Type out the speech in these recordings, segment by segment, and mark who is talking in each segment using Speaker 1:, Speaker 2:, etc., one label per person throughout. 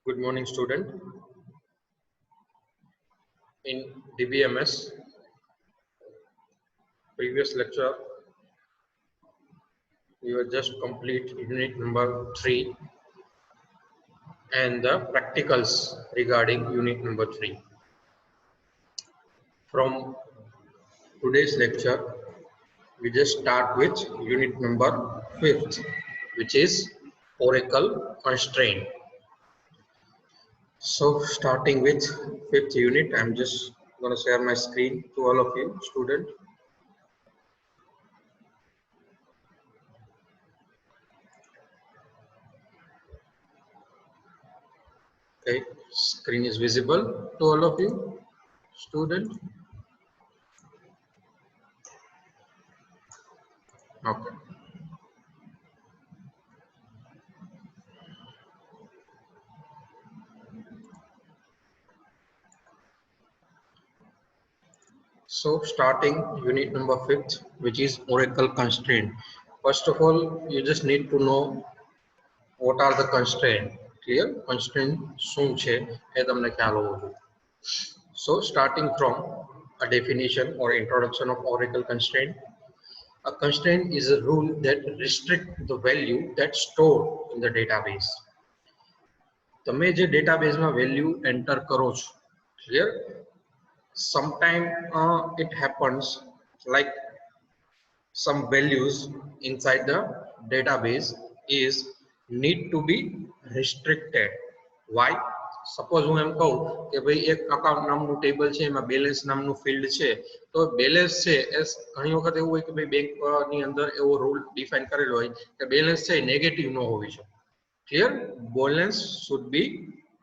Speaker 1: Good morning, student. In DBMS, previous lecture, we were just complete unit number 3 and the practicals regarding unit number 3. From today's lecture, we just start with unit number 5th, which is Oracle constraint. So starting with 5th unit, I'm just going to share my screen to all of you, student. Okay, screen is visible to all of you, student. Okay. So starting unit number 5th, which is Oracle constraint. First of all, you just need to know what are the constraint. Clear? Constraint શું છે એ તમને ખ્યાલ હોવો જોઈએ. So starting from a definition or introduction of Oracle constraint. A constraint is a rule that restricts the value that's stored in the database. તમે જે ડેટાબેઝમાં value enter કરો છો, clear? Sometimes it happens like some values inside the database is need to be restricted. Why? Suppose હું એમ કહું કે ભાઈ એક અકાઉન્ટ નામનું ટેબલ છે, એમાં બેલેન્સ નામનું ફિલ્ડ છે, તો બેલેન્સ છે એ ઘણી વખત એવું હોય કે ભાઈ બેંકની અંદર એવો રૂલ ડિફાઇન કરેલો હોય કે બેલેન્સ છે નેગેટિવ ન હોવી જોઈએ. Clear? Balance should B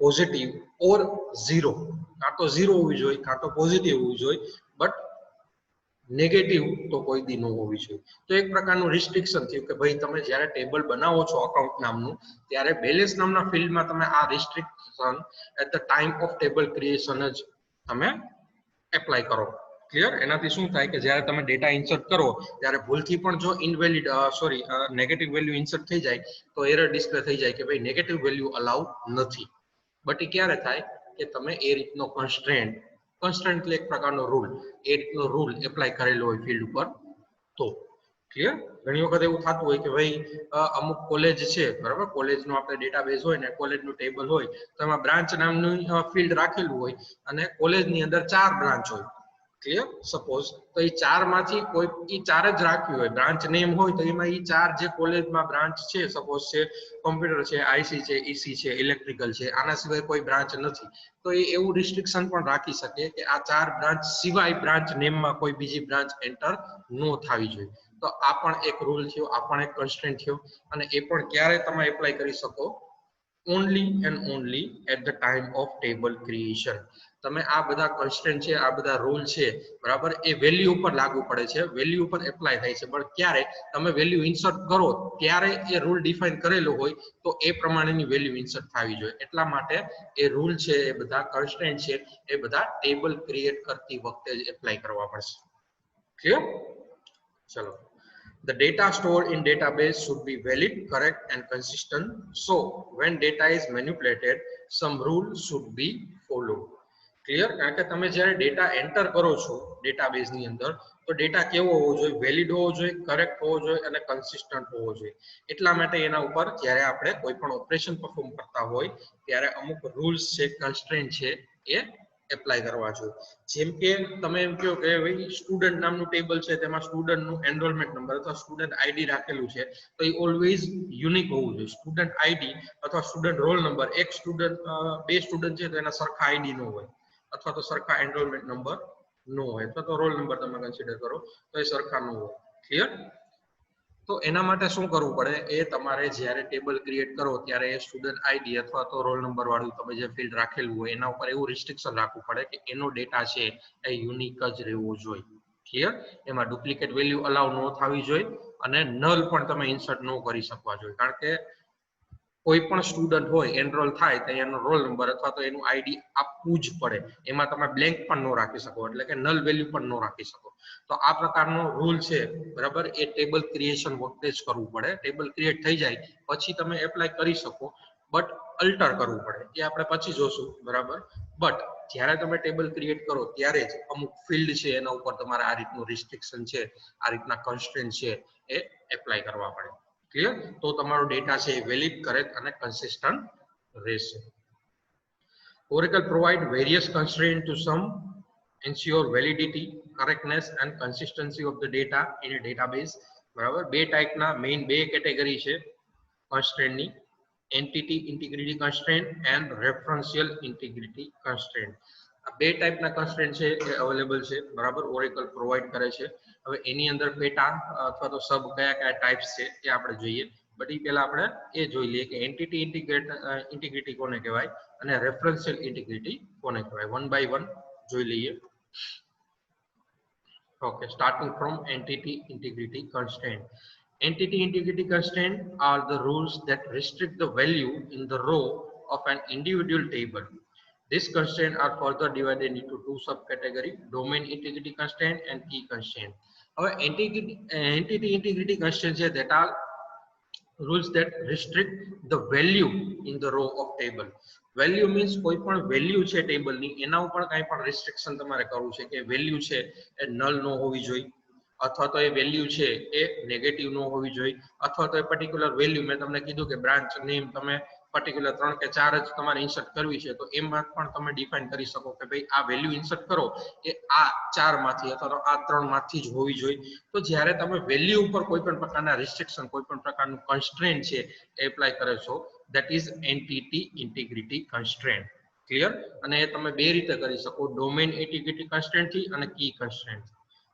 Speaker 1: positive or zero. કાં તો ઝીરો હોવી જોઈએ, કાં તો પોઝિટિવ હોવી જોઈએ, બટ નેગેટિવ તો કોઈ દી ન હોવી જોઈએ. તો એક પ્રકારનું રિસ્ટ્રિક્શન થયું કે ભાઈ તમે જ્યારે ટેબલ બનાવો છો અકાઉન્ટ નામનું, ત્યારે બેલેન્સ નામના ફિલ્ડમાં તમે આ restriction at the time of table creation જ તમે એપ્લાય કરો. ક્લિયર? એનાથી શું થાય કે જ્યારે તમે ડેટા ઇન્સર્ટ કરો ત્યારે ભૂલથી પણ જો ઇનવેલિડ નેગેટિવ વેલ્યુ ઇન્સર્ટ થઈ જાય તો એરર ડિસ્પ્લે થઈ જાય કે ભાઈ નેગેટિવ વેલ્યુ અલાઉ નથી. બટ એ ક્યારે થાય કે તમે એ રીતનો કન્સ્ટ્રેન્ટ એટલે એક પ્રકારનો રૂલ, એ રીતનો રૂલ એપ્લાય કરેલો હોય ફિલ્ડ ઉપર તો. ક્લિયર? ઘણી વખત એવું થતું હોય કે ભાઈ અમુક કોલેજ છે, બરાબર, કોલેજનો આપણે ડેટાબેઝ હોય ને કોલેજનું ટેબલ હોય તો એમાં બ્રાન્ચ નામનું ફિલ્ડ રાખેલું હોય અને કોલેજની અંદર 4 બ્રાન્ચ હોય. ક્લિયર? સપોઝ તો એ 4 માંથી કોઈ એ 4 જ રાખ્યું હોય, બ્રાન્ચ નેમ હોય તો એમાં એ 4 જે કોલેજમાં બ્રાન્ચ છે, સપોઝ છે કોમ્પ્યુટર છે, આઈસી છે, ઈસી છે, ઇલેક્ટ્રિકલ છે, આના સિવાય કોઈ બ્રાન્ચ નથી, તો એ એવું રિસ્ટ્રિક્શન પણ રાખી શકે કે આ 4 બ્રાન્ચ સિવાય બ્રાન્ચ નેમમાં કોઈ બીજી બ્રાન્ચ એન્ટર ન થવી જોઈએ. તો આ પણ એક રૂલ થયો, આ પણ એક કન્સ્ટ્રેન્ટ થયો, અને એ પણ ક્યારે તમે એપ્લાય કરી શકો? only and only at the time of table creation. તમે આ બધા કન્સ્ટ્રેન્ટ છે, આ બધા રૂલ છે, બરાબર, એ વેલ્યુ ઉપર લાગુ પડે છે, વેલ્યુ ઉપર એપ્લાય થાય છે, પણ ક્યારે તમે વેલ્યુ ઇન્સર્ટ કરો ત્યારે એ રૂલ ડિફાઇન કરેલો હોય તો એ પ્રમાણેની વેલ્યુ ઇન્સર્ટ થવી જોઈએ. એટલા માટે એ રૂલ છે, એ બધા કન્સ્ટ્રેન્ટ છે, એ બધા ટેબલ ક્રિએટ કરતી વખતે જ એપ્લાય કરવા પડશે. ક્લિયર? ચલો. The data stored in database should be valid, correct and consistent. So when data is manipulated, some rules should be followed. Clear? કારણ કે તમે જ્યારે ડેટા એન્ટર કરો છો ડેટાબેઝ ની અંદર તો ડેટા કેવો હોવો જોઈએ? વેલિડ હોવો જોઈએ, કરેક્ટ હોવો જોઈએ અને કન્સિસ્ટન્ટ હોવો જોઈએ. એટલા માટે એના ઉપર જ્યારે આપણે કોઈ પણ ઓપરેશન પરફોર્મ કરતા હોય ત્યારે અમુક રૂલ્સ છે, કન્સ્ટ્રેન્ટ છે, એ એપ્લાય કરવા જોઈએ. જેમ કે તમે એમ કહો કે ભાઈ સ્ટુડન્ટ નામનું ટેબલ છે, તેમાં સ્ટુડન્ટનું એનરોલમેન્ટ નંબર અથવા સ્ટુડન્ટ આઈડી રાખેલું છે, તો એ ઓલવેઝ યુનિક હોવું જોઈએ. સ્ટુડન્ટ આઈડી અથવા સ્ટુડન્ટ રોલ નંબર, એક સ્ટુડન્ટ બે સ્ટુડન્ટ છે તો એના સરખા આઈડી ન હોય, અથવા તો સરખા એનરોલમેન્ટ નંબર ન હોય, અથવા તો રોલ નંબર તમે કન્સિડર કરો તો એ સરખા ન હોય. ક્લિયર? તો એના માટે શું કરવું પડે? એ તમારે જ્યારે ટેબલ ક્રિએટ કરો ત્યારે એ સ્ટુડન્ટ આઈડી અથવા તો રોલ નંબર વાળું તમે જે ફિલ્ડ રાખેલું હોય એના ઉપર એવું રિસ્ટ્રિક્શન રાખવું પડે કે એનો ડેટા છે એ યુનિક જ રહેવો જોઈએ. ક્લિયર? એમાં ડુપ્લિકેટ વેલ્યુ અલાઉ ન થવી જોઈએ અને નલ પણ તમે ઇન્સર્ટ ન કરી શકવા જોઈએ. કારણ કે કોઈ પણ સ્ટુડન્ટ હોય એનરોલ થાય તો એનો રોલ નંબર અથવા તો એનું આઈડી આપવું જ પડે. એમાં તમે બ્લેન્ક પણ ન રાખી શકો, એટલે કે નલ વેલ્યુ પણ ન રાખી શકો. તો આ પ્રકારનો રૂલ છે, બરાબર, એ ટેબલ ક્રિએશન વખતે જ કરવું પડે. ટેબલ ક્રિએટ થઈ જાય પછી તમે એપ્લાય કરી શકો, બટ અલ્ટર કરવું પડે, એ આપણે પછી જોશું, બરાબર. બટ જ્યારે તમે ટેબલ ક્રિએટ કરો ત્યારે જ અમુક ફિલ્ડ છે એના ઉપર તમારે આ રીતનું રિસ્ટ્રિક્શન છે, આ રીતના કન્સ્ટ્રેન્ટ છે એ એપ્લાય કરવા પડે. ક્લિયર? તો તમારો ડેટા છે એ વેલિડ, કરેક્ટ અને કન્સિસ્ટન્ટ રહેશે. Oracle provide various constraints to sum, ensure validity, correctness and consistency of the data in a database. બરાબર. બે ટાઈપના મેઇન બે કેટેગરી છે કન્સ્ટ્રેન્ટની, entity integrity constraint and referential integrity constraint. આ બે ટાઈપના કન્સ્ટ્રેન્ટ છે એ અવેલેબલ છે, બરાબર. ઓરેકલ પ્રોવાઈડ કરે છે. હવે એની અંદર પેટા અથવા તો સબ કયા કયા ટાઈપ્સ છે એ આપણે જોઈએ. બટ એ પહેલા આપણે એ જોઈ લઈએ કે એન્ટિટી ઇન્ટિગ્રિટી કોને કહેવાય અને રેફરન્શિયલ ઇન્ટિગ્રિટી કોને કહેવાય. વન બાય વન જોઈ લઈએ. Okay, starting from entity integrity constraint. Entity integrity constraint are the rules that restrict the value in the row of an individual table. These constraints are further divided into two subcategories: domain integrity constraint and key constraint. Our entity integrity constraints are that are rules that restrict the value in the row of table. Value means કોઈ પણ value છે ટેબલની, એના ઉપર કાંઈ પણ restriction તમારે કરવું છે કે વેલ્યુ છે એ નલ ન હોવી જોઈએ, અથવા તો એ વેલ્યુ છે એ નેગેટિવ ન હોવી જોઈએ, અથવા તો એ પર્ટિક્યુલર વેલ્યુ મેં તમને કીધું કે બ્રાન્ચ નેમ તમે પર્ટિક્યુલર 3 કે 4 જ તમારે ઇન્સર્ટ કરવી છે, તો એમાં પણ તમે ડિફાઇન કરી શકો કે ભાઈ આ વેલ્યુ ઇન્સર્ટ કરો એ આ 4 માંથી અથવા તો આ 3 માંથી જ હોવી જોઈએ. તો જ્યારે તમે વેલ્યુ ઉપર કોઈ પણ પ્રકારના રિસ્ટ્રિક્શન, કોઈ પણ પ્રકારનું કન્સ્ટ્રેન્ટ છે એ એપ્લાય કરે છો, that is entity integrity constraint. Clear? અને એ તમે બે રીતે કરી શકો, ડોમેન ઇન્ટિગ્રિટી કન્સ્ટ્રેન્ટ થી અને કી કન્સ્ટ્રેન્ટ.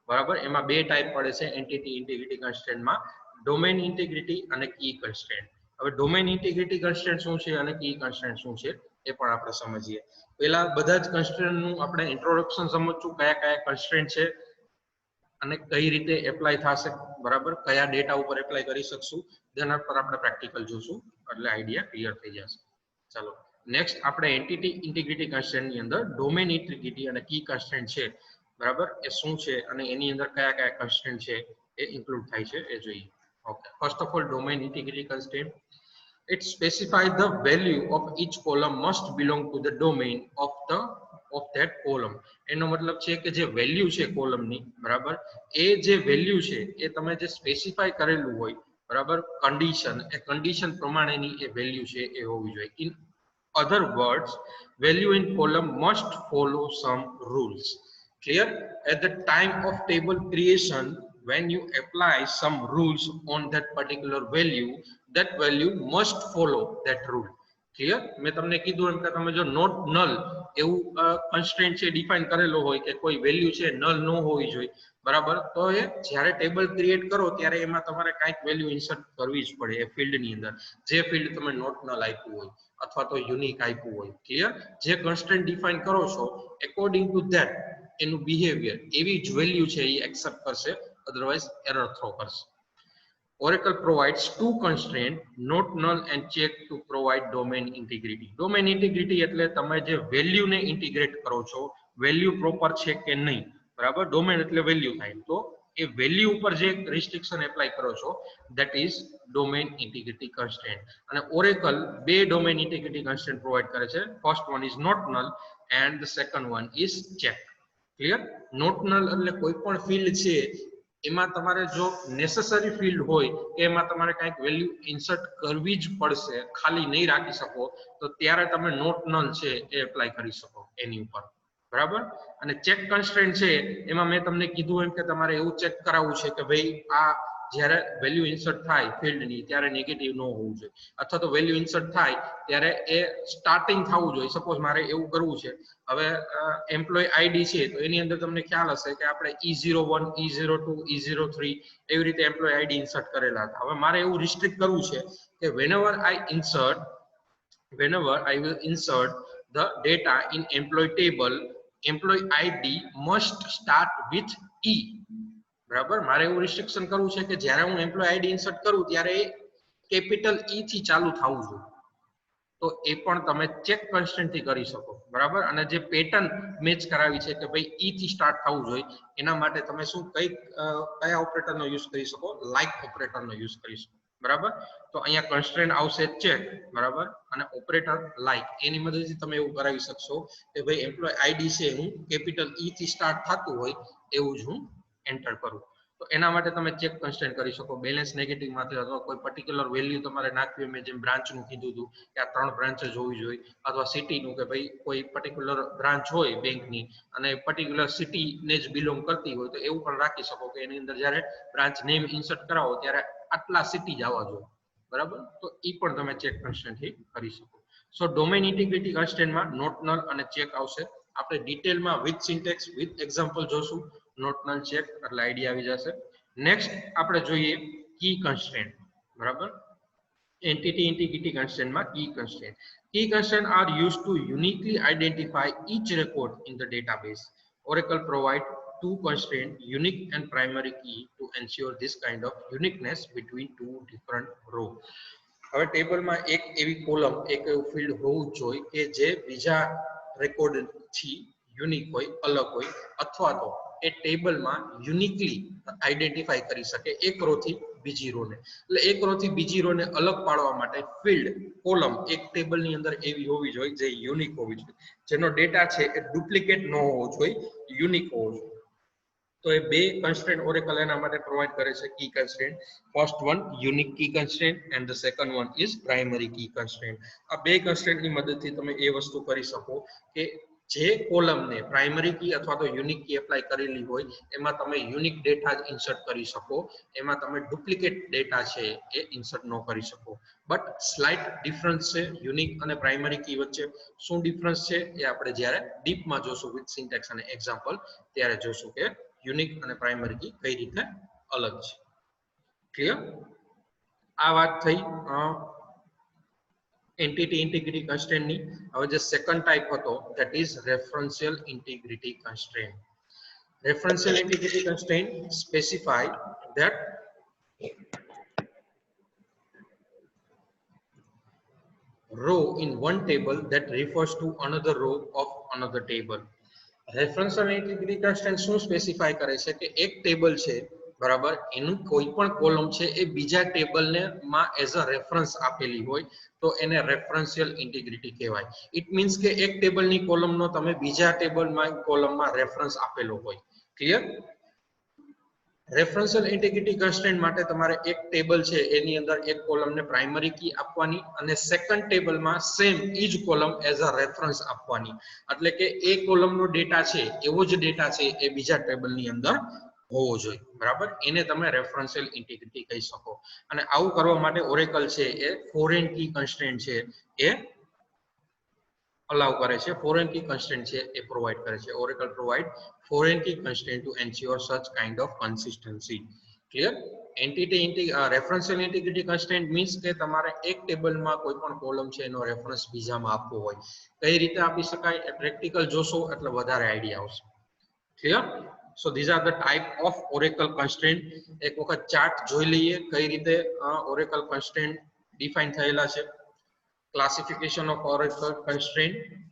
Speaker 1: બરાબર. એમાં બે ટાઈપ પડે છે એન્ટિટી ઇન્ટિગ્રિટી કન્સ્ટ્રેન્ટમાં, ડોમેન ઇન્ટિગ્રિટી અને કી કન્સ્ટ્રેન્ટ. હવે ડોમેન ઇન્ટિગ્રિટી કન્સ્ટ્રેન્ટ શું છે અને કી કન્સ્ટ્રેન્ટ શું છે એ પણ આપણે સમજીએ. પહેલા બધા જ કન્સ્ટ્રેન્ટનું આપણે ઇન્ટ્રોડક્શન સમજશું, કયા કયા કન્સ્ટ્રેન્ટ છે અને કઈ રીતે એપ્લાય થશે, બરાબર, કયા ડેટા ઉપર એપ્લાય કરી શકશું, તેના પર આપણે પ્રેક્ટિકલ જોશું, એટલે આઈડિયા ક્લિયર થઈ જશે. ચાલો નેક્સ્ટ આપણે એન્ટિટી ઇન્ટિગ્રિટી કન્સ્ટ્રેન્ટ ની અંદર ડોમેન ઇન્ટિગ્રિટી અને કી કન્સ્ટ્રેન્ટ છે, બરાબર, એ શું છે અને એની અંદર કયા કયા કન્સ્ટ્રેન્ટ છે એ ઇન્ક્લુડ થાય છે એ જોઈએ. Okay, first of all domain integrity constraint. It specifies the value of each column must belong to the domain of that column. એનો મતલબ છે કે જે વેલ્યુ છે કોલમની, બરાબર, એ જે વેલ્યુ છે એ તમે જે સ્પેસિફાય કરેલું હોય, બરાબર, કન્ડિશન, એ કન્ડિશન પ્રમાણેની એ વેલ્યુ છે એ હોવી જોઈએ. In other words, value in column must follow some rules. Clear? At the time of table creation, when you apply some rules on that particular value, that value must follow that rule. Clear? મેં તમને કીધું એમ કે તમે જો not null એવું constraint છે define કરેલો હોય કે કોઈ વેલ્યુ છે નલ ન હોવી જોઈએ, બરાબર, તો એ જ્યારે ટેબલ ક્રિએટ કરો ત્યારે એમાં તમારે કાંઈક વેલ્યુ ઇન્સર્ટ કરવી જ પડે એ ફિલ્ડની અંદર, જે ફિલ્ડ તમે નોટ નલ આપ્યું હોય અથવા તો યુનિક આપ્યું હોય. ક્લિયર? જે કન્સ્ટ્રેન્ટ ડિફાઇન કરો છો એકોર્ડિંગ ટુ ધેટ એનું બિહેવિયર એવી જ વેલ્યુ છે એ એક્સેપ્ટ કરશે, અધરવાઇઝ એરર થ્રો કરશે. Oracle provides two constraints, not null and check, to provide domain integrity. Domain integrity એટલે તમે જે વેલ્યુ ને ઇન્ટિગ્રેટ કરો છો, વેલ્યુ પ્રોપર છે કે નહીં, બરાબર, ડોમેન એટલે વેલ્યુ થાય, તો એ વેલ્યુ ઉપર જે રિસ્ટ્રિક્શન એપ્લાય કરો છો that is domain integrity constraint. અને Oracle બે domain integrity constraint પ્રોવાઈડ કરે છે. First one is not null and the second one is check. Clear? Not null એટલે કોઈ પણ ફિલ્ડ છે એમાં તમારે જો નેસેસરી ફિલ્ડ હોય કે એમાં તમારે કંઈક વેલ્યુ ઇન્સર્ટ કરવી જ પડશે, ખાલી નહીં રાખી શકો, તો ત્યારે તમે નોટ નલ છે એ એપ્લાય કરી શકો એની ઉપર, બરાબર. અને ચેક કન્સ્ટ્રેન્ટ છે એમાં મેં તમને કીધું એમ કે તમારે એવું ચેક કરાવવું છે કે ભાઈ આ જ્યારે વેલ્યુ ઇન્સર્ટ થાય ફિલ્ડની ત્યારે નેગેટિવ ન હોવું જોઈએ, અથવા તો વેલ્યુ ઇન્સર્ટ થાય ત્યારે એ સ્ટાર્ટિંગ થવું જોઈએ. સપોઝ મારે એવું કરવું છે, હવે એમ્પ્લોય આઈડી છે તો એની અંદર તમને ખ્યાલ હશે કે આપણે E01, E02, E03 એવી રીતે એમ્પ્લોય આઈડી ઇન્સર્ટ કરેલા હતા. હવે મારે એવું રિસ્ટ્રિક્ટ કરવું છે કે whenever I will insert the data in employee table, employee ID must start with E. બરાબર, મારે એવું રિસ્ટ્રિક્શન કરવું છે કે જ્યારે હું એમ્પ્લોય આઈડી ઇન્સર્ટ કરું ત્યારે કેપિટલ E થી ચાલુ થવું જોઈએ. તો એ પણ તમે ચેક કન્સ્ટ્રેન્ટ થી કરી શકો, બરાબર. અને જે પેટર્ન મેચ કરાવી છે કે ભાઈ E થી સ્ટાર્ટ થવું જોઈએ, એના માટે તમે શું કયા ઓપરેટરનો યુઝ કરી શકો? લાઇક ઓપરેટરનો યુઝ કરી શકો, બરાબર. તો અહીંયા કન્સ્ટ્રેન્ટ આવશે ચેક, બરાબર, અને ઓપરેટર લાઈક એની મદદથી તમે એવું કરાવી શકશો કે ભાઈ એમ્પ્લોય આઈડી છે હું કેપિટલ ઈ થી સ્ટાર્ટ થતું હોય એવું જ હું એન્ટર કરું. તો એના માટે તમે ચેક કન્સ્ટ્રેન્ટ કરી શકો બેલેન્સ નેગેટિવ માંથી અથવા કોઈ પર્ટિક્યુલર વેલ્યુ તમારે નાખવી મેં જેમ બ્રાન્ચ નું કીધું હતું કે આ 3 બ્રાન્ચ જ હોવી જોઈએ અથવા સિટી નું કે ભાઈ કોઈ પર્ટિક્યુલર બ્રાન્ચ હોય બેંકની અને પર્ટિક્યુલર સિટી ને જ બિલોંગ કરતી હોય તો એવું પણ રાખી શકો કે એની અંદર જ્યારે બ્રાન્ચ નેમ ઇન્સર્ટ કરાવો ત્યારે આટલા સિટી જ આવવા જોઈએ, બરાબર. તો એ પણ તમે ચેક કન્સ્ટ્રેન્ટ થી કરી શકો. સો ડોમેન ઇન્ટિગ્રિટી કન્સ્ટ્રેન્ટમાં નોટ નલ અને ચેક આવશે. આપણે ડિટેલમાં વિથ સિન્ટેક્સ વિથ એક્ઝામ્પલ જોશું. નોટ નલ ચેક એટલે આઈડિયા આવી જશે. નેક્સ્ટ આપણે જોઈએ કી કન્સ્ટ્રેન્ટ, બરાબર. એન્ટિટી ઇન્ટિગ્રિટી કન્સ્ટ્રેન્ટમાં key constraint. Key constraints are used to uniquely identify each record in the database. Oracle provide two constraints, unique and primary key, to ensure this kind of uniqueness between two different rows. હવે ટેબલમાં એક એવી column એક એવું field હોવું જોઈએ કે જે બીજા રેકોર્ડથી યુનિક હોય, અલગ હોય, અથવા તો એ ટેબલમાં યુનિકલી આઈડેન્ટિફાઈ કરી શકે એક રો થી બીજી રો ને. એટલે એક રો થી બીજી રો ને અલગ પાડવા માટે ફિલ્ડ કોલમ એક ટેબલની અંદર એવી હોવી જોઈએ જે યુનિક હોવી જોઈએ, જેનો ડેટા છે એ ડુપ્લિકેટ ન હોવો જોઈએ, યુનિક હોવો જોઈએ. તો એ બે કન્સ્ટ્રેન્ટ ઓરેકલ એના માટે પ્રોવાઈડ કરે છે key constraint. First one unique key constraint and the second one is primary key constraint. આ બે કન્સ્ટ્રેન્ટની મદદથી તમે એ વસ્તુ કરી શકો કે જે કોલમને પ્રાઇમરી કી અથવા તો યુનિક કી એપ્લાય કરેલી હોય એમાં તમે યુનિક ડેટા જ ઇન્સર્ટ કરી શકો, એમાં તમે ડુપ્લિકેટ ડેટા છે એ ઇન્સર્ટ ન કરી શકો. બટ સ્લાઇટ ડિફરન્સ છે યુનિક અને પ્રાઇમરી કી વચ્ચે. શું ડિફરન્સ છે એ આપણે જ્યારે ડીપમાં જોશું વિથ સિન્ટેક્સ અને એક્ઝામ્પલ ત્યારે જોશું કે યુનિક અને પ્રાઇમરી કી કઈ રીતે અલગ છે. ક્લિયર? આ વાત થઈ એન્ટિટી ઇન્ટિગ્રિટી કન્સ્ટ્રેન્ટ ની. હવે જે સેકન્ડ ટાઈપ હતો that is રેફરન્શિયલ integrity constraint. રેફરન્શિયલ integrity constraint specify that row in one table that refers to another row of another table. રેફરન્શિયલ integrity constraint શું સ્પેસિફાય કરે છે કે એક ટેબલ છે, બરાબર, એનું કોઈ પણ કોલમ છે એ બીજા ટેબલને માં એઝ અ રેફરન્સ આપેલી હોય તો એને રેફરન્શિયલ ઇન્ટિગ્રિટી કહેવાય. ઇટ મીન્સ કે એક ટેબલની કોલમનો તમે બીજા ટેબલમાં કોલમમાં રેફરન્સ આપેલો હોય. ક્લિયર? રેફરન્શિયલ ઇન્ટિગ્રિટી કન્સ્ટ્રેન્ટ માટે તમારે એક ટેબલ છે એની અંદર એક કોલમને પ્રાઇમરી કી આપવાની અને સેકન્ડ ટેબલમાં સેમ ઈ જ કોલમ એઝ અ રેફરન્સ આપવાની. એટલે કે એ કોલમનો ડેટા છે એવો જ ડેટા છે એ બીજા ટેબલની અંદર હોવો જોઈએ, બરાબર. એને તમે રેફરન્શિયલ ઇન્ટિગ્રિટી કહી શકો. અને આવું કરવા માટે ઓરેકલ છે એ ફોરેન કી કન્સ્ટ્રેન્ટ છે એ અલાઉ કરે છે, ફોરેન કી કન્સ્ટ્રેન્ટ છે એ પ્રોવાઈડ કરે છે. Oracle provide foreign key constraint to ensure such kind of consistency. Clear? રેફરન્શિયલ integrity constraint means કે તમારે એક ટેબલમાં કોઈ પણ કોલમ છે એનો રેફરન્સ બીજામાં આપવો હોય. કઈ રીતે આપી શકાય એ પ્રેક્ટિકલ જોશો એટલે વધારે આઈડિયા આવશે. Clear? So these are the type of Oracle constraint. એક વખત ચાર્ટ જોઈ લઈએ કઈ રીતે ઓરેકલ કન્સ્ટ્રેન્ટ ડિફાઇન થયેલા છે. Classification of Oracle constraint.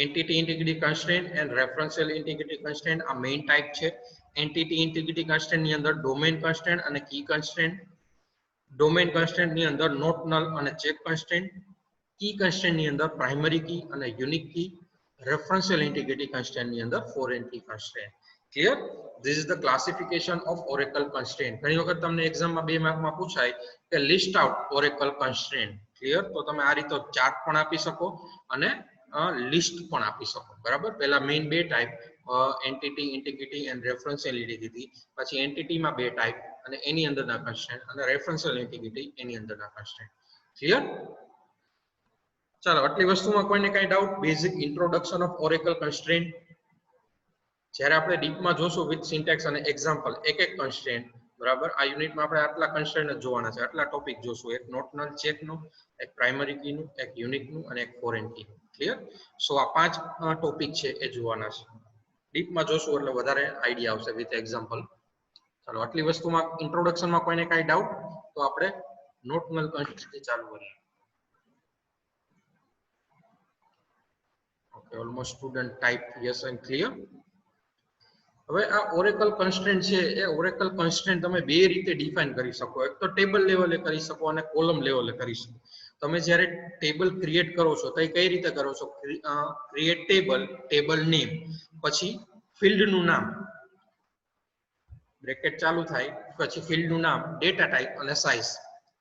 Speaker 1: Entity integrity constraint and referential integrity constraint આ મેઇન ટાઈપ છે. એન્ટિટી ઇન્ટિગ્રિટી કન્સ્ટ્રેન્ટ ની અંદર ડોમેન કન્સ્ટ્રેન્ટ અને કી કન્સ્ટ્રેન્ટ. ડોમેન કન્સ્ટ્રેન્ટ ની અંદર નોટ નલ અને ચેક કન્સ્ટ્રેન્ટ. કી કન્સ્ટ્રેન્ટ ની અંદર પ્રાઇમરી કી અને unique key. Referential integrity constraint ની અંદર foreign key constraint. Clear? This is the classification of Oracle constraint. ઘણી વખત તમને એક્ઝામમાં 2 માર્કમાં પૂછાય કે list out Oracle constraint. Clear? તો તમે આ રીતે ચાર્ટ પણ આપી શકો અને લિસ્ટ પણ આપી શકો, બરાબર. પહેલા મેઇન બે type entity integrity and referential integrity, પછી એન્ટિટીમાં બે ટાઈપ અને એની અંદરના કન્સ્ટ્રેન્ટ અને રેફરન્શિયલ ઇન્ટિગ્રિટી એની અંદરના કન્સ્ટ્રેન્ટ. ક્લિયર? ચાલો આટલી વસ્તુમાં કોઈને કઈ doubt? Basic introduction of Oracle constraint. જ્યારે આપણે ડીપમાં જોશું વિથ સિન્ટેક્સ અને એક્ઝામ્પલ એક એક કન્સ્ટ્રેન્ટ, બરાબર. આ યુનિટમાં આપણે આટલા કન્સ્ટ્રેન્ટ જ જોવાના છે, આટલા ટોપિક જોશું. એક નોટનલ ચેકનું, એક પ્રાઇમરી કીનું, એક યુનિકનું અને એક ફોરેન કીનું. ક્લિયર? સો આ 5 ટોપિક છે એ જોવાના છે. ડીપમાં જોશું એટલે વધારે આઈડિયા આવશે વિથ એક્ઝામ્પલ. ચાલો આટલી વસ્તુમાં ઇન્ટ્રોડક્શનમાં કોઈને કઈ ડાઉટ? તો આપણે નોટનલ કન્સ્ટ્રેન્ટ ચાલુ કરીએ. Okay, almost student type yes and clear. હવે આ ઓરેકલ કન્સ્ટ્રેન્ટ છે એ ઓરેકલ કન્સ્ટ્રેન્ટ તમે બે રીતે ડિફાઇન કરી શકો. એક તો ટેબલ લેવલે કરી શકો અને કોલમ લેવલે કરી શકો. તમે જ્યારે ટેબલ ક્રિએટ કરો છો તો એ કઈ રીતે કરો છો? ક્રિએટ ટેબલ, ટેબલ નેમ, પછી ફિલ્ડનું નામ, બ્રેકેટ ચાલુ થાય, પછી ફિલ્ડનું નામ, ડેટા ટાઈપ અને સાઇઝ.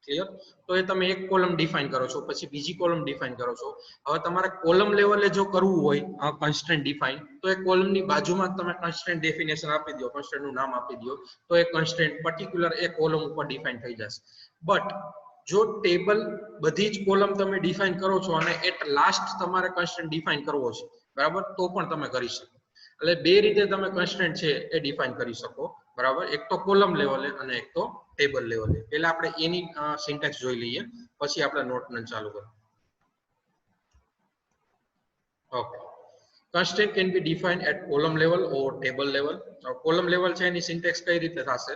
Speaker 1: ક્લિયર? તો એ તમે એક કોલમ ડિફાઇન કરો છો, પછી બીજી કોલમ ડિફાઇન કરો છો. હવે તમારે કોલમ લેવલે જો કરવું હોય કન્સ્ટ્રેન્ટ ડિફાઇન, તો એ કોલમની બાજુમાં જ તમે કન્સ્ટ્રેન્ટ ડેફિનેશન આપી દો, કન્સ્ટ્રેન્ટનું નામ આપી દો, તો એ કન્સ્ટ્રેન્ટ પર્ટિક્યુલર એ કોલમ ઉપર ડિફાઇન થઈ જશે. બટ જો ટેબલ બધી જ કોલમ તમે ડિફાઇન કરો છો અને એટ લાસ્ટ તમારે કન્સ્ટ્રેન્ટ ડિફાઇન કરવો છે, બરાબર, તો પણ તમે કરી શકો. એટલે બે રીતે તમે કન્સ્ટ્રેન્ટ છે એ ડિફાઇન કરી શકો, બરાબર. એક તો કોલમ લેવલે અને એક તો ટેબલ લેવલે. પહેલા આપણે એની સિન્ટેક્સ જોઈ લઈએ, પછી આપણે નોટને ચાલુ કરીએ. Okay, constraint can be defined at column level or table level. Column level છે એની સિન્ટેક્સ કઈ રીતે થશે?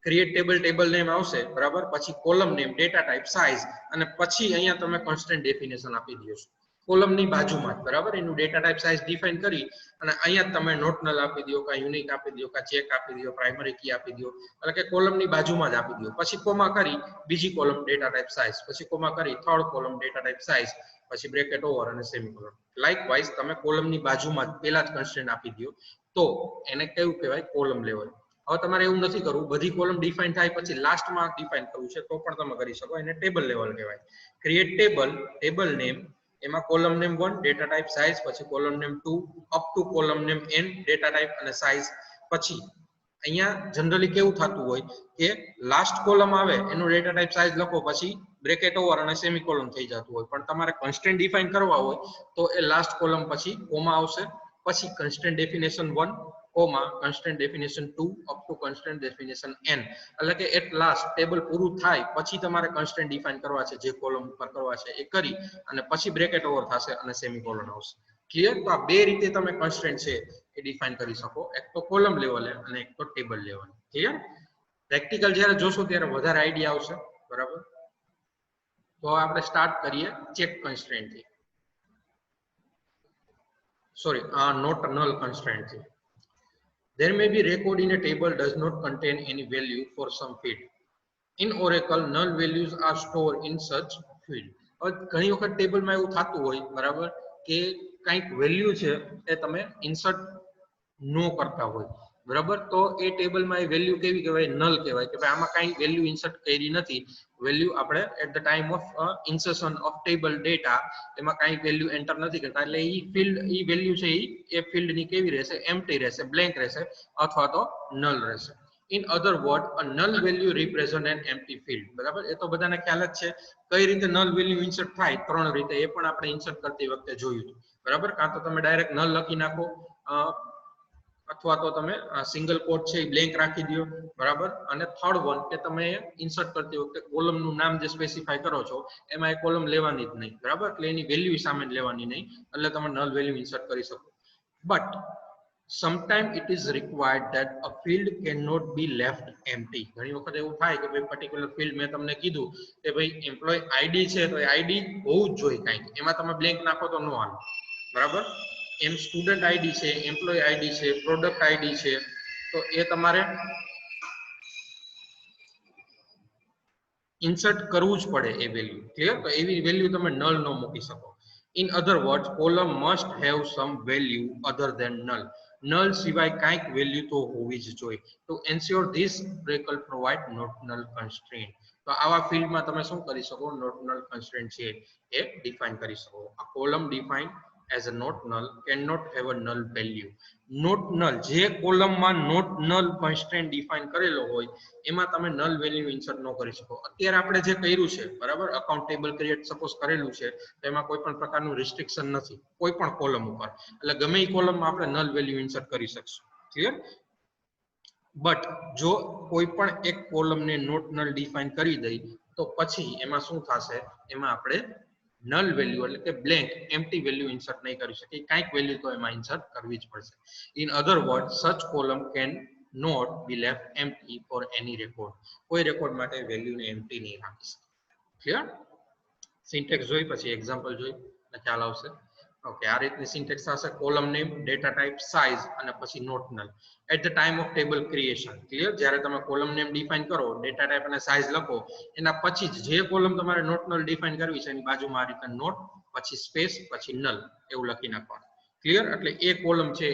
Speaker 1: ક્રિએટ ટેબલ, ટેબલ નેમ આવશે, બરાબર, પછી column name, data type, size, અને પછી અહીંયા તમે કોન્સ્ટન્ટ ડેફિનેશન આપી દો છો કોલમની બાજુમાં જ, બરાબર. એનું ડેટા ટાઈપ, સાઇઝ ડિફાઇન કરી અને અહીંયા તમે નોટ નલ આપી દો, કા યુનિક આપી દો, કા ચેક આપી દો, પ્રાઇમરી કી આપી દો, એટલે કે કોલમની બાજુમાં જ આપી દો. પછી કોમા કરી બીજી કોલમ, ડેટા ટાઈપ, સાઇઝ, પછી કોમા કરી third column, data type, size, પછી બ્રેકેટ ઓવર અને સેમીકોલન. લાઇકવાઇઝ તમે કોલમની બાજુમાં જ પહેલા જ કન્સ્ટ્રેન્ટ આપી દો, તો એને કેવું કહેવાય? Column level. હવે તમારે એવું નથી કરવું બધી કોલમ ડિફાઇન થાય પછી લાસ્ટમાં ડિફાઇન કરવું છે, તો પણ તમે કરી શકો. એને ટેબલ લેવલ કહેવાય. ક્રિએટ ટેબલ, ટેબલ નેમ, એમાં column name 1, data type, size, પછી column name 2 up to column name n, data type અને સાઇઝ. પછી અહીંયા જનરલી કેવું થતું હોય કે લાસ્ટ કોલમ આવે એનું ડેટા ટાઈપ, સાઇઝ લખો, પછી બ્રેકેટ ઓવર અને સેમીકોલન થઈ જતું હોય. પણ તમારે કન્સ્ટ્રેન્ટ ડિફાઇન કરવા હોય તો એ લાસ્ટ કોલમ પછી કોમા આવશે, પછી constraint definition 1, comma constraint definition 2 up two constraint definition n. એટલે કે એટ લાસ્ટ ટેબલ પૂરું થાય પછી તમારે કન્સ્ટ્રેન્ટ ડિફાઇન કરવા છે, જે કોલમ ઉપર કરવા છે એ કરી અને પછી બ્રેકેટ ઓવર થશે અને સેમીકોલન આવશે. ક્લિયર? તો આ બે રીતે તમે કન્સ્ટ્રેન્ટ છે એ ડિફાઇન કરી શકો, એક તો કોલમ લેવલે અને એક તો ટેબલ લેવલે. ક્લિયર? પ્રેક્ટિકલ જ્યારે જોશો ત્યારે વધારે આઈડિયા આવશે, બરાબર. તો આપણે સ્ટાર્ટ કરીએ ચેક કન્સ્ટ્રેન્ટ થી. Sorry, not null constraint. There may be record in a table does not contain any value for some field. In Oracle, null values are stored in such field. ઘણી વખત ટેબલમાં એવું થતું હોય, બરાબર, કે કંઈક વેલ્યુ છે એ તમે ઇન્સર્ટ નો કરતા હોય, બરાબર. તો એ ટેબલમાં એ વેલ્યુ કેવી કહેવાય? નલ કહેવાય, કે ભાઈ આમાં કાંઈ વેલ્યુ ઇન્સર્ટ કરી નથી. વેલ્યુ આપણે at the time of insertion of table data એમાં કાંઈ વેલ્યુ એન્ટર નથી કરતા, એટલે ઈ ફિલ્ડ, ઈ વેલ્યુ છે એ ફિલ્ડની કેવી રહેશે? એમ્પ્ટી રહેશે, બ્લેન્ક રહેશે, અથવા તો નલ રહેશે. In other word, a null value represent an empty field. બરાબર, એ તો બધાને ખ્યાલ જ છે કઈ રીતે નલ વેલ્યુ ઇન્સર્ટ થાય. ત્રણ રીતે, એ પણ આપણે ઇન્સર્ટ કરતી વખતે જોયું હતું, બરાબર. કાં તો તમે ડાયરેક્ટ નલ લખી નાખો, અથવા તો તમે સિંગલ કોટ છે એ બ્લેન્ક રાખી દો, બરાબર. અને થર્ડ વન કે તમે ઇન્સર્ટ કરતી વખતે કોલમનું નામ જે સ્પેસિફાય કરો છો એમાં એ કોલમ લેવાની જ નહીં, બરાબર. એટલે એની વેલ્યુ સામે લેવાની નહીં, એટલે તમે નલ વેલ્યુ ઇન્સર્ટ કરી શકો. But sometimes it is required that a field cannot be left empty. ઘણી વખત એવું થાય કે ભાઈ પર્ટિક્યુલર ફિલ્ડ મેં તમને કીધું કે ભાઈ એમ્પ્લોય આઈડી છે તો એ આઈડી હોવું જ જોઈએ કાંઈક, એમાં તમે બ્લેન્ક નાખો તો નો હાલે, બરાબર. એમ સ્ટુડન્ટ આઈડી છે, એમ્પ્લોય આઈડી છે, પ્રોડક્ટ આઈડી છે, તો એ તમારે ઇન્સર્ટ કરવું જ પડે એ વેલ્યુ. ક્લિયર? તો એવી વેલ્યુ તમે નલ ન મૂકી શકો. In other words, column must have some value other than null. Null સિવાય કાંઈક વેલ્યુ તો હોવી જ જોઈએ. To ensure this, Oracle provide not null constraint. તો આવા ફિલ્ડમાં તમે શું કરી શકો? નોટ નલ કન્સ્ટ્રેન્ટ છે એ ડિફાઇન કરી શકો. આ column define as a not null cannot have a null value. Not null, જે કોલમમાં not null constraint ડિફાઇન કરેલો હોય એમાં તમે નલ વેલ્યુ ઇન્સર્ટ ન કરી શકો. અત્યારે આપણે જે કર્યું છે, બરાબર, અકાઉન્ટ ટેબલ ક્રિએટ સપોઝ કરેલું છે, તો એમાં કોઈ પણ પ્રકારનું રિસ્ટ્રિક્શન નથી કોઈ પણ કોલમ ઉપર, એટલે ગમે એ કોલમમાં આપણે નલ વેલ્યુ ઇન્સર્ટ કરી શકશું. ક્લિયર? બટ જો કોઈ પણ એક કોલમને નોટ નલ ડિફાઇન કરી દઈ તો પછી એમાં શું થશે? એમાં આપણે નલ વેલ્યુ એટલે કે બ્લેન્ક એમ્પ્ટી વેલ્યુ ઇન્સર્ટ નહીં કરી શકીએ, કાંઈક વેલ્યુ તો એમાં ઇન્સર્ટ કરવી જ પડશે. In other word, such column can not be left empty for any record. કોઈ રેકોર્ડ માટે વેલ્યુને એમ્પ્ટી નહીં રાખી શકે. ક્લિયર? સિન્ટેક્સ જોઈ પછી એક્ઝામ્પલ જોઈ એટલે ખ્યાલ આવશે. ઓકે, આ રીતની સિન્ટેક્સ હશે. Column name, data type, size અને પછી not null at the time of table creation. Clear? જ્યારે તમે કોલમ નેમ ડિફાઇન કરો, ડેટા ટાઈપ અને સાઇઝ લખો, એના પછી જે કોલમ તમારે નોટ નલ ડિફાઇન કરવી છે એની બાજુમાં આ રીતે નોટ, પછી સ્પેસ, પછી નલ એવું લખી નાખવાનું. ક્લિયર? એટલે એ કોલમ છે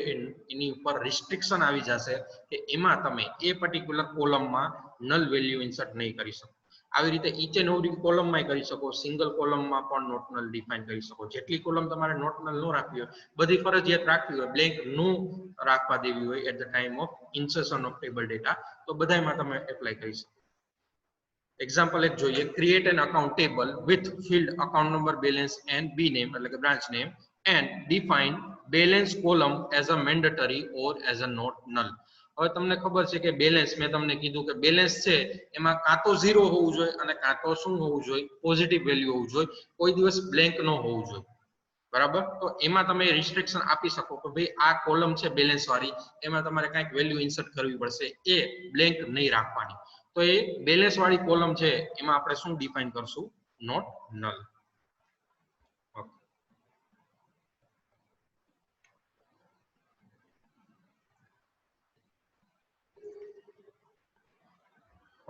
Speaker 1: એની ઉપર રિસ્ટ્રિક્શન આવી જશે કે એમાં તમે એ પર્ટિક્યુલર કોલમમાં નલ વેલ્યુ ઇન્સર્ટ નહીં કરી શકો. આવી રીતે ઈચ એન્ડ એવરી કોલમમાં કરી શકો, સિંગલ કોલમમાં પણ નોટ નલ ડિફાઇન કરી શકો. જેટલી કોલમ તમારે નોટ નલ ન રાખવી હોય, બધી ફરજિયાત રાખવી હોય, બ્લેન્ક નો રાખવા દેવી હોય at the time of insertion of table data, તો બધામાં તમે એપ્લાય કરી શકો. એક્ઝામ્પલ એક જોઈએ. Create an account table with field account number, balance and B name એટલે કે branch name and define balance column as a mandatory or as a not null. હવે તમને ખબર છે કે બેલેન્સ, મેં તમને કીધું કે બેલેન્સ છે એમાં કાં તો 0 હોવું જોઈએ અને કાં તો શું હોવું જોઈએ, પોઝિટિવ વેલ્યુ હોવું જોઈએ, કોઈ દિવસ બ્લેન્ક ન હોવું જોઈએ. બરાબર? તો એમાં તમે રિસ્ટ્રિક્શન આપી શકો કે ભાઈ આ કોલમ છે બેલેન્સ વાળી, એમાં તમારે કંઈક વેલ્યુ ઇન્સર્ટ કરવી પડશે, એ બ્લેન્ક નહીં રાખવાની. તો એ બેલેન્સ વાળી કોલમ છે એમાં આપણે શું ડિફાઇન કરશું? Not null.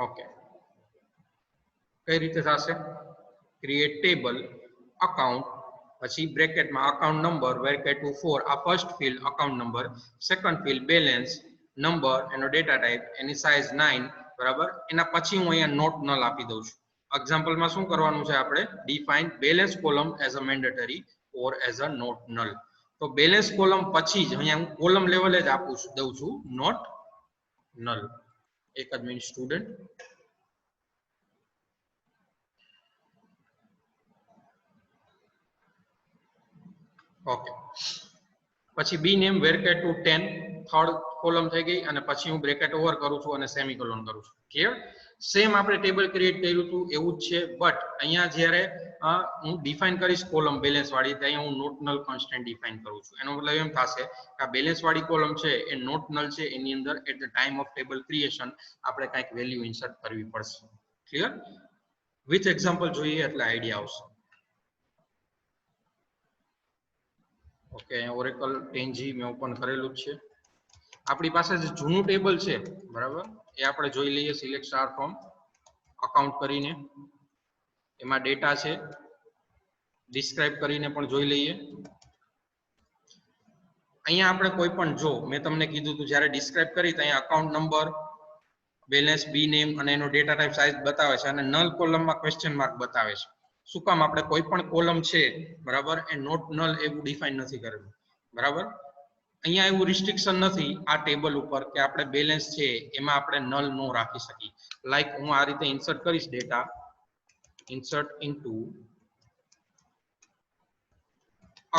Speaker 1: ઓકે, કઈ રીતે થશે? ક્રિએટ ટેબલ અકાઉન્ટ, પછી બ્રેકેટમાં અકાઉન્ટ નંબર વેરકેટ 4, આ first field account number, second field balance number, એનો ડેટા ટાઈપ, એની સાઇઝ 9, બરાબર. એના પછી હું અહીંયા નોટ નલ આપી દઉં છું. એક્ઝામ્પલમાં શું કરવાનું છે આપણે? Define balance column as a mandatory or as a not null. તો બેલેન્સ કોલમ પછી જ અહીંયા હું કોલમ લેવલે જ આપું દઉં છું નોટ નલ. એક જ મિનિટ સ્ટુડન્ટ. ઓકે, પછી બી નેમ વેરકેટ ટુ 10, થર્ડ કોલમ થઈ ગઈ, અને પછી હું બ્રેકેટ ઓવર કરું છું અને સેમિકોલોન કરું છું. ક્લિયર? સેમ આપણે ટેબલ ક્રિએટ કર્યું હતું એવું જ છે, બટ અહીંયા જ્યારે હું ડિફાઇન કરીશ કોલમ બેલેન્સ વાળી, તો અહીંયા હું નોટ નલ કોન્સ્ટન્ટ ડિફાઇન કરું છું. એનો મતલબ એમ થશે કે આ બેલેન્સ વાળી કોલમ છે એ નોટ નલ છે, એની અંદર at the time of table creation આપણે કંઈક વેલ્યુ ઇન્સર્ટ કરવી પડશે. ક્લિયર? વિથ એક્ઝામ્પલ જોઈએ એટલે આઈડિયા આવશે. ઓકે, ઓરેકલ 10G મેં ઓપન કરેલું જ છે. આપણી પાસે જે જૂનું ટેબલ છે, બરાબર, એ આપણે જોઈ લઈએ. સિલેક્ટ સ્ટાર ફ્રોમ અકાઉન્ટ કરીને એમાં ડેટા છે, ડિસ્ક્રાઇબ કરીને પણ જોઈ લઈએ. અહીંયા આપણે કોઈ પણ, જો મેં તમને કીધું હતું જ્યારે ડિસ્ક્રાઇબ કરી તો અહીંયા અકાઉન્ટ નંબર, બેલેન્સ, બી નેમ અને એનો ડેટા ટાઈપ, સાઇઝ બતાવે છે, અને નલ કોલમમાં ક્વેશ્ચન માર્ક બતાવે છે. શું કામ? આપણે કોઈ પણ કોલમ છે, બરાબર, એ નોટ નલ એવું ડિફાઇન નથી કરેલું. બરાબર? અહીંયા એવું રિસ્ટ્રિક્શન નથી આ ટેબલ ઉપર કે આપણે બેલેન્સ છે એમાં આપણે નલ નો રાખી શકીએ. લાઈક હું આ રીતે ઇન્સર્ટ કરીશ data, insert into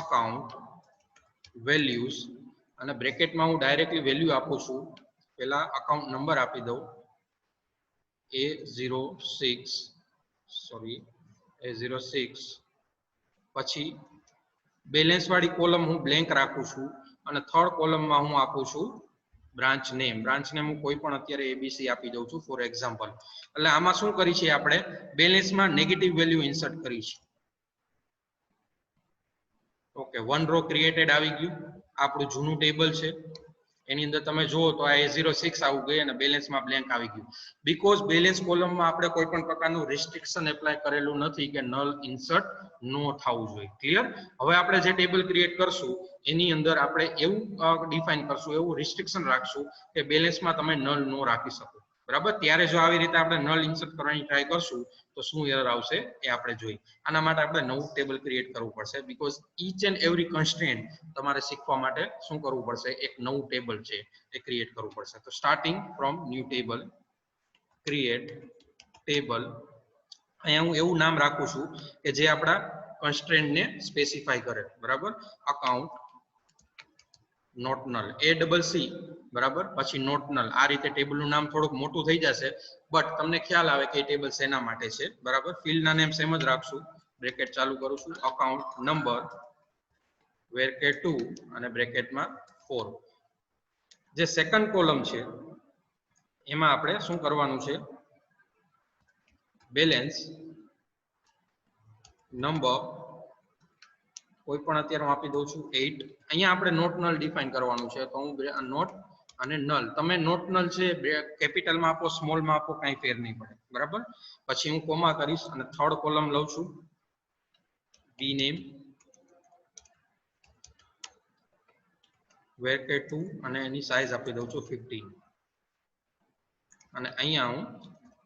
Speaker 1: account values, અને બ્રેકેટમાં હું ડાયરેક્ટલી વેલ્યુ આપું છું. પેલા અકાઉન્ટ નંબર આપી દઉં A06, પછી બેલેન્સ વાળી કોલમ હું બ્લેન્ક રાખું છું, અને થર્ડ કોલમમાં હું આપું છું બ્રાન્ચ નેમ. બ્રાન્ચ નેમ હું કોઈ પણ અત્યારે એબીસી આપી દઉં છું ફોર એક્ઝામ્પલ. એટલે આમાં શું કરી છે આપણે? બેલેન્સમાં નેગેટિવ વેલ્યુ ઇન્સર્ટ કરી છે. ઓકે, વન રો ક્રિએટેડ આવી ગયું. આપણું જૂનું ટેબલ છે એની અંદર તમે જુઓ તો આ A06 આવું ગઈ અને બેલેન્સમાં બ્લેન્ક આવી ગયું. બીકોઝ બેલેન્સ કોલમમાં આપણે કોઈ પણ પ્રકારનું રિસ્ટ્રિક્શન એપ્લાય કરેલું નથી કે નલ ઇન્સર્ટ નો થવું જોઈએ. ક્લિયર? હવે આપણે જે ટેબલ ક્રિએટ કરશું એની અંદર આપણે એવું ડિફાઇન કરશું, એવું રિસ્ટ્રિક્શન રાખશું કે બેલેન્સમાં તમે નલ નો રાખી શકો. બરાબર? ત્યારે જો આવી રીતે આપણે નલ ઇન્સર્ટ કરવાની ટ્રાય કરશું તો શું એરર આવશે એ આપણે જોઈએ. આના માટે આપણે નવું ટેબલ ક્રિએટ કરવું પડશે, because each and every constraint તમારે શીખવા માટે શું કરવું પડશે? એક નવું ટેબલ છે એ ક્રિએટ કરવું પડશે. તો starting from new table, create table. અહીંયા હું એવું નામ રાખું છું કે જે આપણા કન્સ્ટ્રેન્ટને સ્પેસિફાય કરે. બરાબર? અકાઉન્ટ નોટ નલ, A-C, બરાબર, પછી નોટ નલ. આ રીતે ટેબલનું નામ થોડુંક મોટું થઈ જશે, બટ તમને ખ્યાલ આવે કે ટેબલ શેના માટે છે. બરાબર? ફિલ્ડના નેમ સેમ જ રાખશું. બ્રેકેટ ચાલુ કરું છું. અકાઉન્ટ નંબર વેરકેટ 2 અને બ્રેકેટમાં 4. જે સેકન્ડ કોલમ છે એમાં આપણે શું કરવાનું છે? બેલેન્સ નંબર કોઈપણ અત્યારે હું આપી દઉં છું 8. અહીંયા આપણે નોટ નલ ડિફાઇન કરવાનું છે, તો હું નોટ અને નલ, તમે નોટ નલ છે કેપિટલમાં આપો સ્મોલમાં આપો કાંઈ ફેર નહીં પડે, બરાબર. પછી હું કોમા કરીશ અને થર્ડ કોલમ લઉં છું બી નેમ varchar2 અને એની સાઈઝ આપી દઉં છું 15 અને અહીંયા હું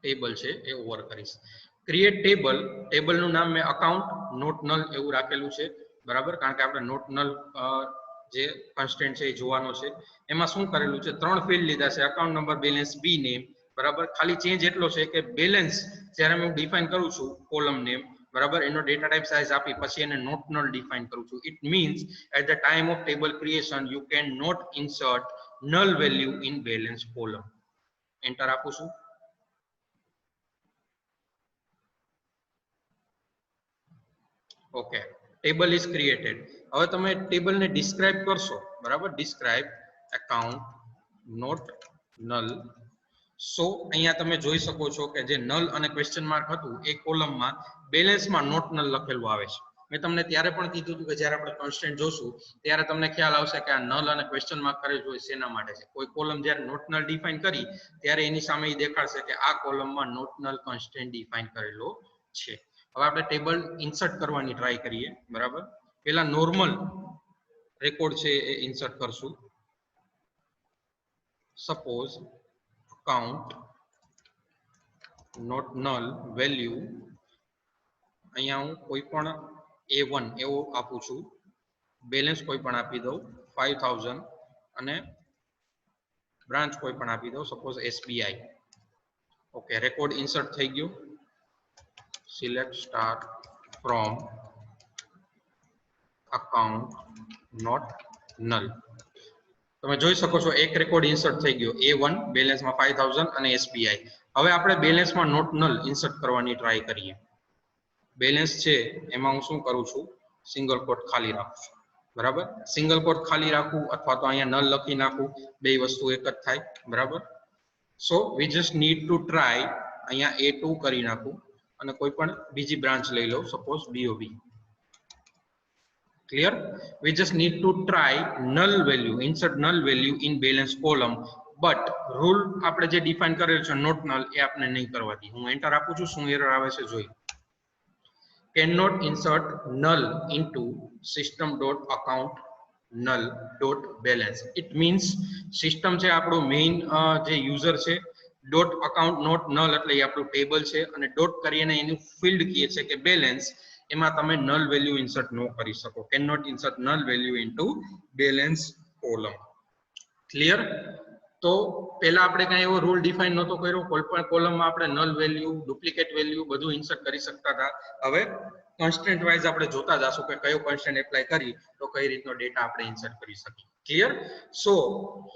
Speaker 1: ટેબલ છે એ ઓવર કરીશ. ક્રિએટ ટેબલ, ટેબલનું નામ મેં અકાઉન્ટ નોટ નલ એવું રાખેલું છે, બરાબર, કારણ કે આપણે નોટ નલ જે કન્સ્ટ્રેન્ટ છે એ જોવાનો છે. એમાં શું કરેલું છે, 3 ફિલ્ડ લીધા છે, અકાઉન્ટ નંબર, બેલેન્સ, બી નેમ, બરાબર. ખાલી ચેન્જ એટલો છે કે બેલેન્સ જ્યારે હું ડિફાઇન કરું છું કોલમ નેમ, બરાબર, એનો ડેટા ટાઈપ સાઇઝ આપી પછી એને નોટ નલ ડિફાઇન કરું છું. It means at the time of table creation you can not insert null value in balance column. Enter આપું છું. Okay, table is created. હવે તમે ટેબલને ડિસ્ક્રાઇબ કરશો, બરાબર, describe account not null. So અહીંયા તમે જોઈ શકો છો કે જે નલ અને ક્વેશ્ચન માર્ક હતું એ કોલમમાં બેલેન્સમાં નોટ નલ લખેલું આવે છે. મેં તમને ત્યારે પણ કીધું હતું કે જ્યારે આપણે કોન્સ્ટન્ટ જોશું ત્યારે તમને ખ્યાલ આવશે કે આ નલ અને ક્વેશ્ચન માર્ક કરેલું હોય શેના માટે છે. કોઈ કોલમ જ્યારે નોટ નલ ડિફાઇન કરી ત્યારે એની સામે એ દેખાડશે કે આ કોલમમાં નોટ નલ કોન્સ્ટન્ટ ડિફાઇન કરેલો છે. હવે આપણે ટેબલ ઇન્સર્ટ કરવાની ટ્રાય કરીએ, બરાબર. પેલા નોર્મલ રેકોર્ડ છે એ ઇન્સર્ટ કરશું. Suppose account not null value, અહીંયા હું કોઈ પણ A1 એવો આપું છું, બેલેન્સ કોઈ પણ આપી દઉં 5000 અને બ્રાન્ચ કોઈ પણ આપી દઉં, suppose SBI. Okay, record insert થઈ ગયું. Select star from account not null. તમે જોઈ શકો છો એક રેકોર્ડ ઇન્સર્ટ થઈ ગયો, A1 બેલેન્સમાં 5000 અને SBI. હવે આપણે બેલેન્સમાં નોટ નલ ઇન્સર્ટ કરવાની ટ્રાય કરીએ. બેલેન્સ છે એમાં હું શું કરું છું, સિંગલ કોટ ખાલી રાખું છું, બરાબર. સિંગલ કોટ ખાલી રાખું અથવા તો અહીંયા નલ લખી નાખું, બે વસ્તુ એક જ થાય, બરાબર. So we just need to try, અહીંયા A2 કરી નાખું અને કોઈ પણ બીજી બ્રાન્ચ લઈ લો, suppose BOB. Clear? We just need to try null value, insert null value in balance column. But rule આપણે જે ડિફાઇન કરેલ છે નોટ નલ એ આપણે નહીં કરવાથી. હું એન્ટર આપું છું, શું એરર આવે છે જોઈ. Cannot insert null into system.account null.balance. It means system છે આપણું મેઇન જે યુઝર છે, ડોટ અકાઉન્ટ નોટ નલ એટલે એ આપણું ટેબલ છે અને ડોટ કરીને એનું ફિલ્ડ કહીએ છે કે બેલેન્સ, એમાં તમે નલ વેલ્યુ ઇન્સર્ટ ન કરી શકો. Can not insert null value into balance column. Clear? તો પહેલા આપણે કઈ એવો રૂલ ડિફાઇન નહોતો કર્યો, કોઈ પણ કોલમમાં આપણે નલ વેલ્યુ, ડુપ્લિકેટ વેલ્યુ બધું ઇન્સર્ટ કરી શકતા હતા. હવે કોન્સ્ટન્ટ વાઇઝ આપણે જોતા જશું કે કયો કોન્સ્ટન્ટ એપ્લાય કરી તો કઈ રીતનો ડેટા આપણે ઇન્સર્ટ કરી શકીએ. Clear? So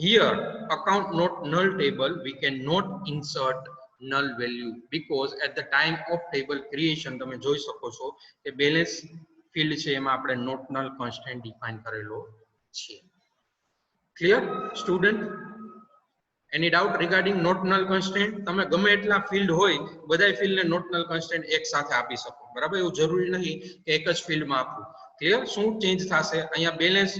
Speaker 1: here account not null table we can not insert null value because at the time of table creation તમે જોઈ શકો છો કે બેલેન્સ ફિલ્ડ છે એમાં આપણે નોટ નલ કોન્સ્ટન્ટ ડિફાઇન કરેલો છે. Clear student? એની doubt regarding not null constant? તમે ગમે એટલા ફિલ્ડ હોય બધાય ફિલ્ડને નોટ નલ કોન્સ્ટન્ટ એક સાથે આપી શકો, બરાબર. એવું જરૂરી નહીં કે એક જ ફિલ્ડમાં આપવું. ક્લિયર? શું ચેન્જ થશે, અહીંયા બેલેન્સ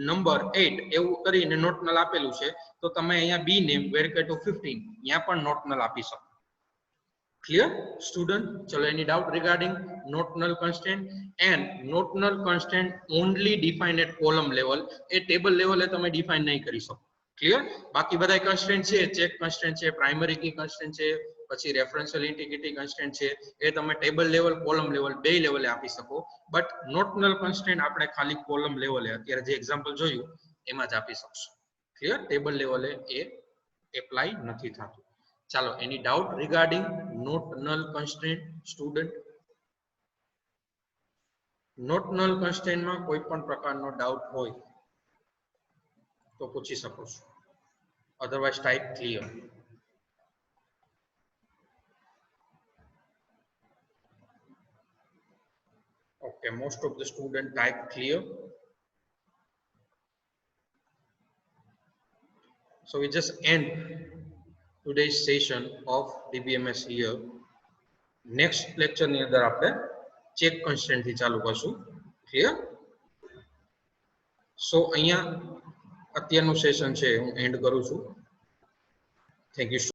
Speaker 1: નંબર 8 એવું કરીને નોટ નલ આપેલું છે તો તમે અહીંયા બી નેમ varchar2 15 અહીંયા પણ નોટ નલ આપી શકો. Clear student? ચલો, any doubt regarding not null constant? And not null constant only define at column level, એ ટેબલ લેવલે તમે ડિફાઇન નહીં કરી શકો. ક્લિયર? બાકી બધા કોન્સ્ટન્ટ છે, ચેક કોન્સ્ટન્ટ છે, પ્રાઇમરી કી કોન્સ્ટન્ટ છે, પછી રેફરન્શિયલ ઇન્ટિગ્રિટી કોન્સ્ટન્ટ છે, એ તમે ટેબલ લેવલ, કોલમ લેવલ બે લેવલે આપી શકો. બટ નોટ નલ કોન્સ્ટન્ટ આપણે ખાલી કોલમ લેવલે અત્યારે જે એક્ઝામ્પલ જોયું એમાં જ આપી શકશું. ક્લિયર? ટેબલ લેવલે એ એપ્લાય નથી થતું. ચાલો, any doubt regarding not null constant student? Not null કોન્સ્ટન્ટમાં કોઈ પણ પ્રકારનો ડાઉટ હોય તો પૂછી શકો છો, otherwise type clear. Okay, most of the student type clear. So we just end today's session of DBMS here. Next lecture ની અંદર આપણે ચેક કોન્સ્ટન્ટ થી ચાલુ કરશું. ક્લિયર? સો અહીંયા અત્યારનું સેશન છે હું એન્ડ કરું છું. Thank you.